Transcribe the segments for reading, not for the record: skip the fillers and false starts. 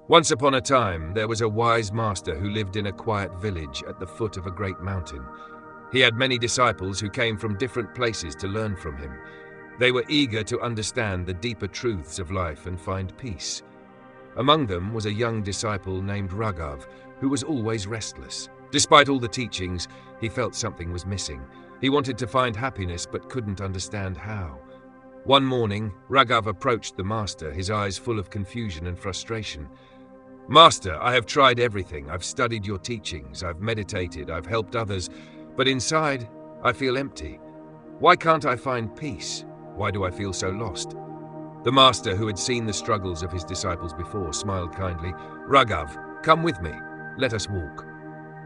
Once upon a time, there was a wise master who lived in a quiet village at the foot of a great mountain. He had many disciples who came from different places to learn from him. They were eager to understand the deeper truths of life and find peace. Among them was a young disciple named Raghav, who was always restless. Despite all the teachings, he felt something was missing. He wanted to find happiness but couldn't understand how. One morning, Raghav approached the master, his eyes full of confusion and frustration. "Master, I have tried everything. I've studied your teachings, I've meditated, I've helped others, but inside, I feel empty. Why can't I find peace? Why do I feel so lost?" The master, who had seen the struggles of his disciples before, smiled kindly. "Raghav, come with me. Let us walk."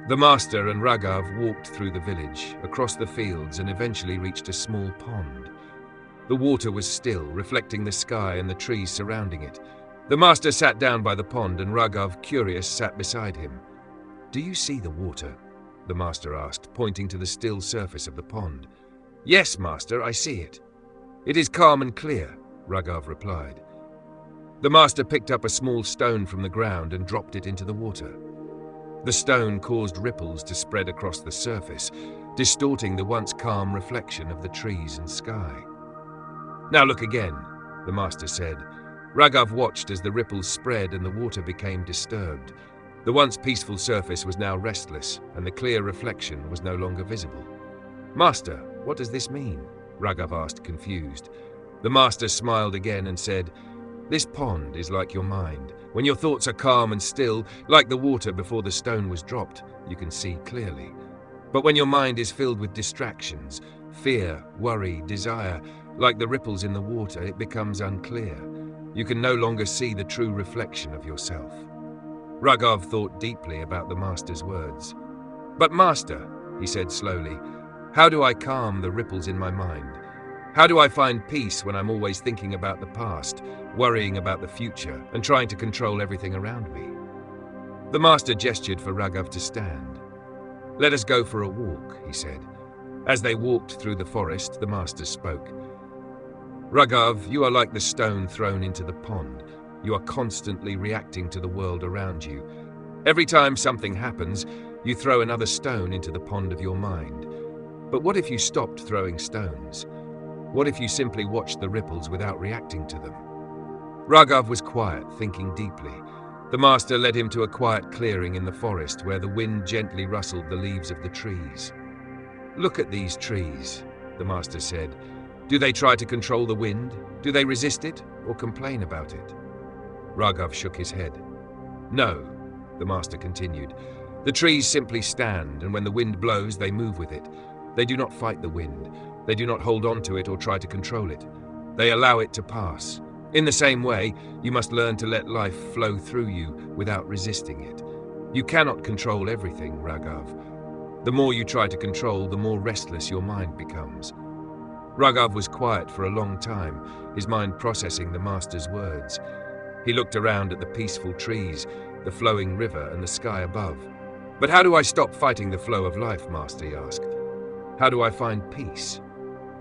The master and Raghav walked through the village, across the fields, and eventually reached a small pond. The water was still, reflecting the sky and the trees surrounding it. The master sat down by the pond and Raghav, curious, sat beside him. "Do you see the water?" the master asked, pointing to the still surface of the pond. "Yes, master, I see it. It is calm and clear," Raghav replied. The master picked up a small stone from the ground and dropped it into the water. The stone caused ripples to spread across the surface, distorting the once calm reflection of the trees and sky. "Now look again," the master said. Raghav watched as the ripples spread and the water became disturbed. The once peaceful surface was now restless, and the clear reflection was no longer visible. "Master, what does this mean?" Raghav asked, confused. The master smiled again and said, "This pond is like your mind. When your thoughts are calm and still, like the water before the stone was dropped, you can see clearly. But when your mind is filled with distractions, fear, worry, desire, like the ripples in the water, it becomes unclear. You can no longer see the true reflection of yourself." Raghav thought deeply about the master's words. "But master," he said slowly, "how do I calm the ripples in my mind? How do I find peace when I'm always thinking about the past, worrying about the future, and trying to control everything around me?" The master gestured for Raghav to stand. "Let us go for a walk," he said. As they walked through the forest, the master spoke. "Raghav, you are like the stone thrown into the pond. You are constantly reacting to the world around you. Every time something happens, you throw another stone into the pond of your mind. But what if you stopped throwing stones? What if you simply watched the ripples without reacting to them?" Raghav was quiet, thinking deeply. The master led him to a quiet clearing in the forest where the wind gently rustled the leaves of the trees. "Look at these trees," the master said. "Do they try to control the wind? Do they resist it or complain about it?" Raghav shook his head. "No," the master continued. "The trees simply stand, and when the wind blows, they move with it. They do not fight the wind. They do not hold on to it or try to control it. They allow it to pass. In the same way, you must learn to let life flow through you without resisting it. You cannot control everything, Raghav. The more you try to control, the more restless your mind becomes." Raghav was quiet for a long time, his mind processing the master's words. He looked around at the peaceful trees, the flowing river, and the sky above. "But how do I stop fighting the flow of life, master?" he asked. "How do I find peace?"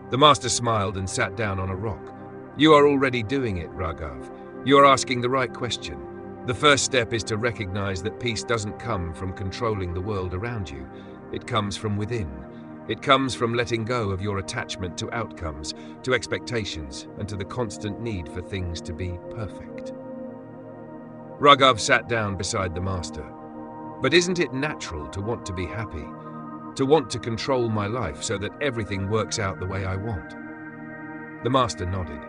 The master smiled and sat down on a rock. "You are already doing it, Raghav. You are asking the right question. The first step is to recognize that peace doesn't come from controlling the world around you. It comes from within. It comes from letting go of your attachment to outcomes, to expectations, and to the constant need for things to be perfect." Raghav sat down beside the master. "But isn't it natural to want to be happy? To want to control my life so that everything works out the way I want?" The master nodded.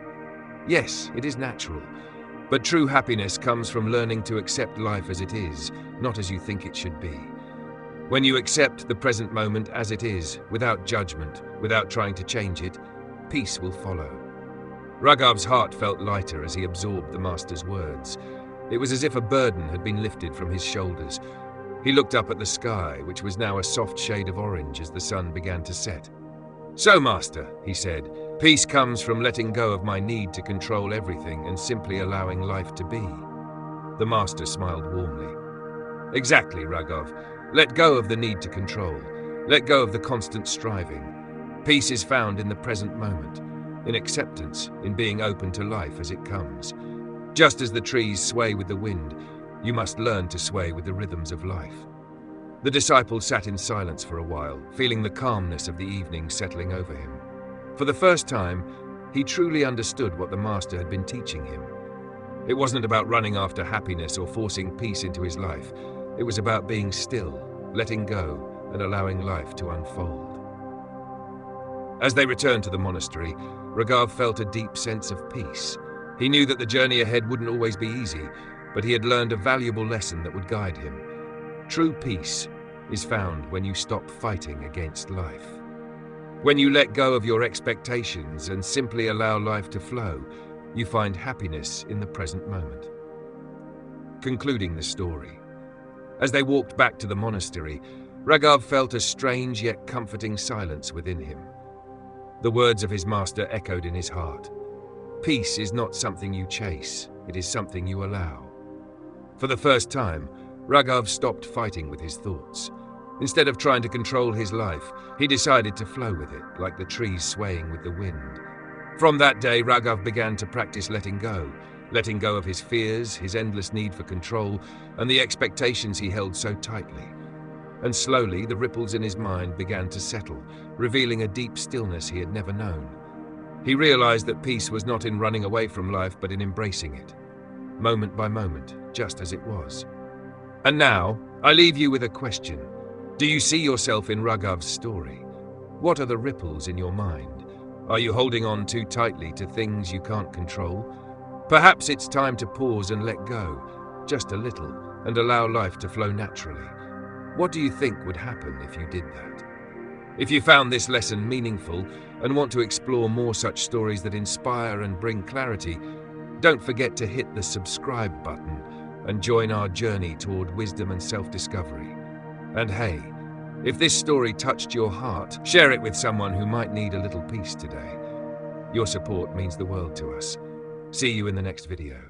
"Yes, it is natural. But true happiness comes from learning to accept life as it is, not as you think it should be. When you accept the present moment as it is, without judgment, without trying to change it, peace will follow." Raghav's heart felt lighter as he absorbed the master's words. It was as if a burden had been lifted from his shoulders. He looked up at the sky, which was now a soft shade of orange as the sun began to set. "So, master," he said, "peace comes from letting go of my need to control everything and simply allowing life to be." The master smiled warmly. "Exactly, Raghav. Let go of the need to control. Let go of the constant striving. Peace is found in the present moment, in acceptance, in being open to life as it comes. Just as the trees sway with the wind, You must learn to sway with the rhythms of life." The disciple sat in silence for a while, feeling the calmness of the evening settling over him. For the first time, he truly understood what the master had been teaching him. It wasn't about running after happiness or forcing peace into his life. It was about being still, letting go, and allowing life to unfold. As they returned to the monastery, Raghav felt a deep sense of peace. He knew that the journey ahead wouldn't always be easy, but he had learned a valuable lesson that would guide him. True peace is found when you stop fighting against life. When you let go of your expectations and simply allow life to flow, you find happiness in the present moment. Concluding the story. As they walked back to the monastery, Raghav felt a strange yet comforting silence within him. The words of his master echoed in his heart. Peace is not something you chase, it is something you allow. For the first time, Raghav stopped fighting with his thoughts. Instead of trying to control his life, he decided to flow with it, like the trees swaying with the wind. From that day, Raghav began to practice letting go of his fears, his endless need for control, and the expectations he held so tightly. And slowly, the ripples in his mind began to settle, revealing a deep stillness he had never known. He realized that peace was not in running away from life, but in embracing it, moment by moment, just as it was. And now, I leave you with a question. Do you see yourself in Raghav's story? What are the ripples in your mind? Are you holding on too tightly to things you can't control? Perhaps it's time to pause and let go, just a little, and allow life to flow naturally. What do you think would happen if you did that? If you found this lesson meaningful and want to explore more such stories that inspire and bring clarity, don't forget to hit the subscribe button and join our journey toward wisdom and self-discovery. And hey, if this story touched your heart, share it with someone who might need a little peace today. Your support means the world to us. See you in the next video.